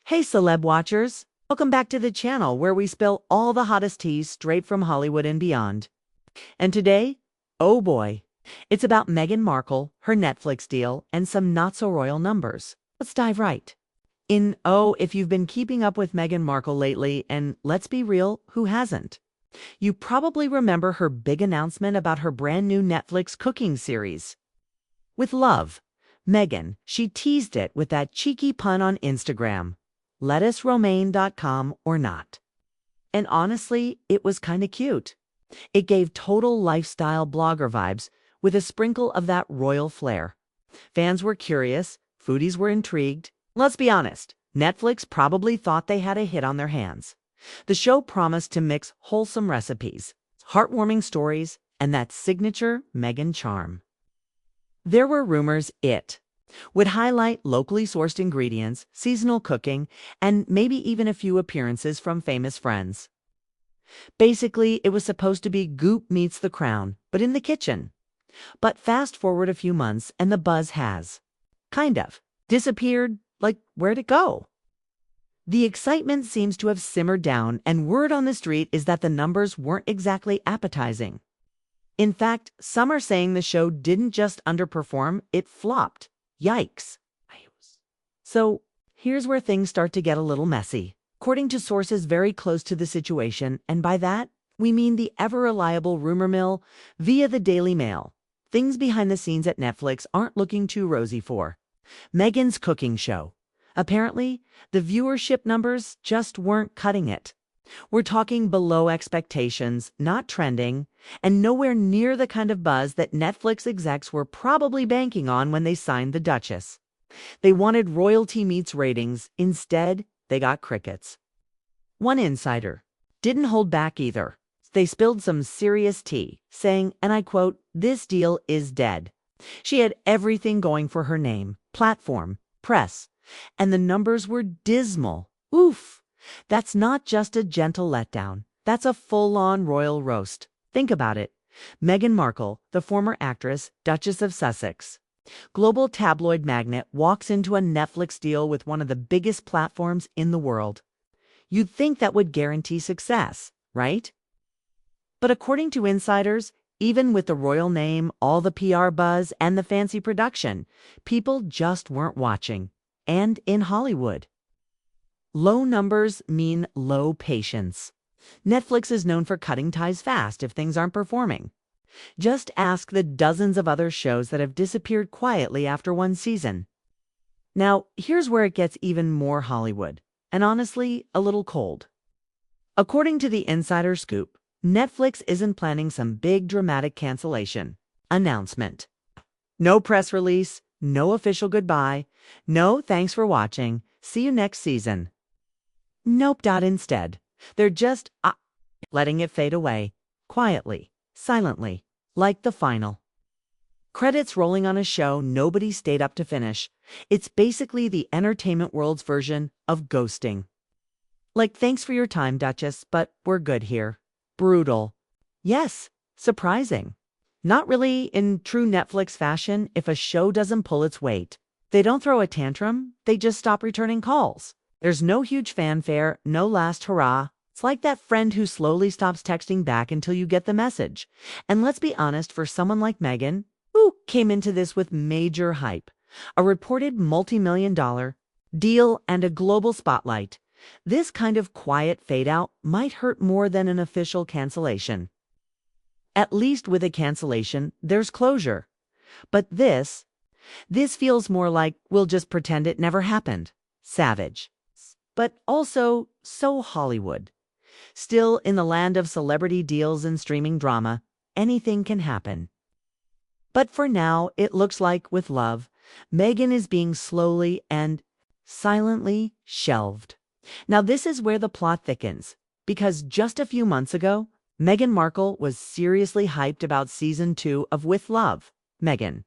Hey celeb watchers, welcome back to the channel where we spill all the hottest teas straight from Hollywood and beyond. And today, oh boy, it's about Meghan Markle, her Netflix deal, and some not-so-royal numbers. Let's dive right in. Oh, if you've been keeping up with Meghan Markle lately, and let's be real, who hasn't? You probably remember her big announcement about her brand new Netflix cooking series. With love, Meghan, she teased it with that cheeky pun on Instagram. lettuceromaine.com or not. And honestly, it was kinda cute. It gave total lifestyle blogger vibes with a sprinkle of that royal flair. Fans were curious, foodies were intrigued. Let's be honest, Netflix probably thought they had a hit on their hands. The show promised to mix wholesome recipes, heartwarming stories, and that signature Meghan charm. There were rumors it would highlight locally sourced ingredients, seasonal cooking, and maybe even a few appearances from famous friends. Basically, it was supposed to be Goop meets the Crown, but in the kitchen. But fast forward a few months and the buzz has kind of disappeared. Like, where'd it go? The excitement seems to have simmered down, and word on the street is that the numbers weren't exactly appetizing. In fact, some are saying the show didn't just underperform, it flopped. Yikes. So here's where things start to get a little messy. According to sources very close to the situation, and by that, we mean the ever-reliable rumor mill via the Daily Mail, things behind the scenes at Netflix aren't looking too rosy for Meghan's cooking show. Apparently, the viewership numbers just weren't cutting it. We're talking below expectations, not trending, and nowhere near the kind of buzz that Netflix execs were probably banking on when they signed the Duchess. They wanted royalty meets ratings. Instead, they got crickets. One insider didn't hold back either. They spilled some serious tea, saying, and I quote, "This deal is dead." She had everything going for her name, platform, press, and the numbers were dismal. Oof! That's not just a gentle letdown. That's a full-on royal roast. Think about it. Meghan Markle, the former actress, Duchess of Sussex, global tabloid magnate, walks into a Netflix deal with one of the biggest platforms in the world. You'd think that would guarantee success, right? But according to insiders, even with the royal name, all the PR buzz, and the fancy production, people just weren't watching. And in Hollywood, low numbers mean low patience. Netflix is known for cutting ties fast if things aren't performing. Just ask the dozens of other shows that have disappeared quietly after one season. Now, here's where it gets even more Hollywood, and honestly, a little cold. According to the insider scoop, Netflix isn't planning some big dramatic cancellation announcement. No press release, no official goodbye, no thanks for watching, see you next season. Nope. Instead, they're just letting it fade away, quietly, silently, like the final credits rolling on a show nobody stayed up to finish. It's basically the entertainment world's version of ghosting. Like, thanks for your time, Duchess, but we're good here. Brutal. Yes, surprising. Not really in true Netflix fashion. If a show doesn't pull its weight, they don't throw a tantrum, they just stop returning calls. There's no huge fanfare, no last hurrah. It's like that friend who slowly stops texting back until you get the message. And let's be honest, for someone like Meghan, who came into this with major hype, a reported multi-million-dollar deal and a global spotlight, this kind of quiet fade-out might hurt more than an official cancellation. At least with a cancellation, there's closure. But this feels more like we'll just pretend it never happened. Savage. But also so Hollywood. Still, in the land of celebrity deals and streaming drama, anything can happen. But for now, it looks like, with love, Meghan is being slowly and silently shelved. Now this is where the plot thickens, because just a few months ago, Meghan Markle was seriously hyped about season 2 of With Love, Meghan.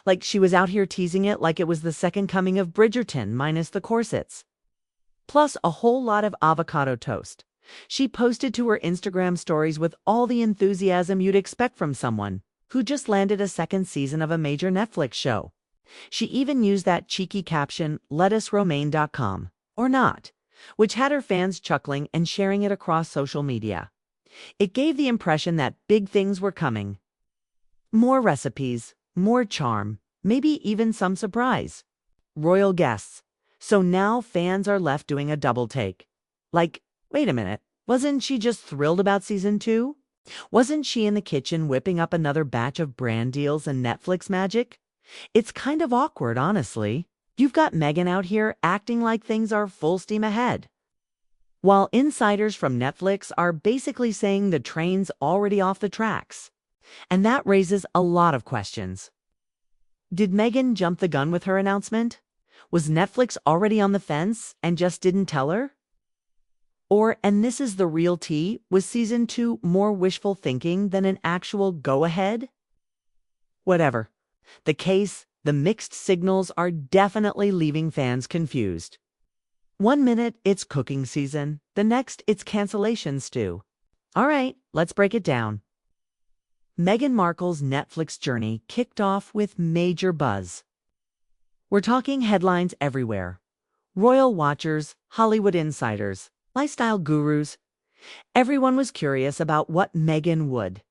Like, she was out here teasing it like it was the second coming of Bridgerton minus the corsets. Plus a whole lot of avocado toast. She posted to her Instagram stories with all the enthusiasm you'd expect from someone who just landed a second season of a major Netflix show. She even used that cheeky caption, lettuceromaine.com, or not, which had her fans chuckling and sharing it across social media. It gave the impression that big things were coming. More recipes, more charm, maybe even some surprise. Royal guests. So now fans are left doing a double take. Like, wait a minute, wasn't she just thrilled about season 2? Wasn't she in the kitchen whipping up another batch of brand deals and Netflix magic? It's kind of awkward, honestly. You've got Meghan out here acting like things are full steam ahead, while insiders from Netflix are basically saying the train's already off the tracks. And that raises a lot of questions. Did Meghan jump the gun with her announcement? Was Netflix already on the fence and just didn't tell her? Or, and this is the real tea, was season 2 more wishful thinking than an actual go-ahead? Whatever the case, the mixed signals are definitely leaving fans confused. One minute it's cooking season, the next it's cancellation stew. All right, let's break it down. Meghan Markle's Netflix journey kicked off with major buzz. We're talking headlines everywhere. Royal watchers, Hollywood insiders, lifestyle gurus. Everyone was curious about what Meghan would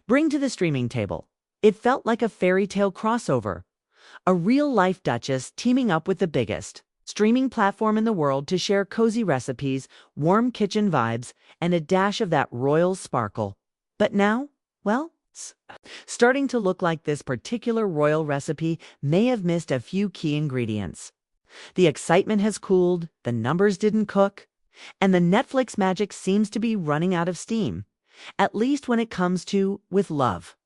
bring to the streaming table. It felt like a fairy tale crossover. A real-life duchess teaming up with the biggest streaming platform in the world to share cozy recipes, warm kitchen vibes, and a dash of that royal sparkle. But now, well, starting to look like this particular royal recipe may have missed a few key ingredients. The excitement has cooled, the numbers didn't cook, and the Netflix magic seems to be running out of steam, at least when it comes to with love.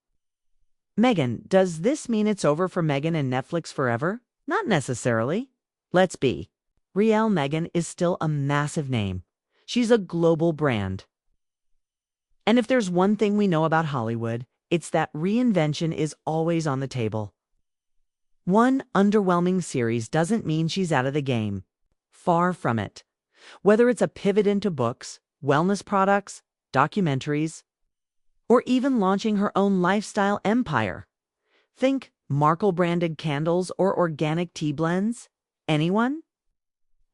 Meghan, does this mean it's over for Meghan and Netflix forever? Not necessarily. Let's be real, Meghan is still a massive name. She's a global brand. And if there's one thing we know about Hollywood, it's that reinvention is always on the table. One underwhelming series doesn't mean she's out of the game. Far from it. Whether it's a pivot into books, wellness products, documentaries, or even launching her own lifestyle empire. Think Markle-branded candles or organic tea blends? Anyone?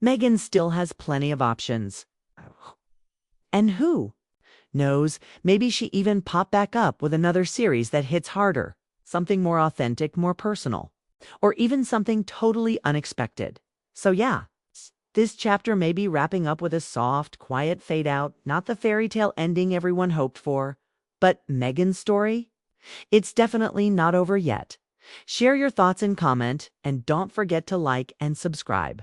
Meghan still has plenty of options. And who knows, maybe she even popped back up with another series that hits harder, something more authentic, more personal, or even something totally unexpected. So yeah, this chapter may be wrapping up with a soft, quiet fade out, not the fairy tale ending everyone hoped for. But Meghan's story? It's definitely not over yet. Share your thoughts and comment, and don't forget to like and subscribe.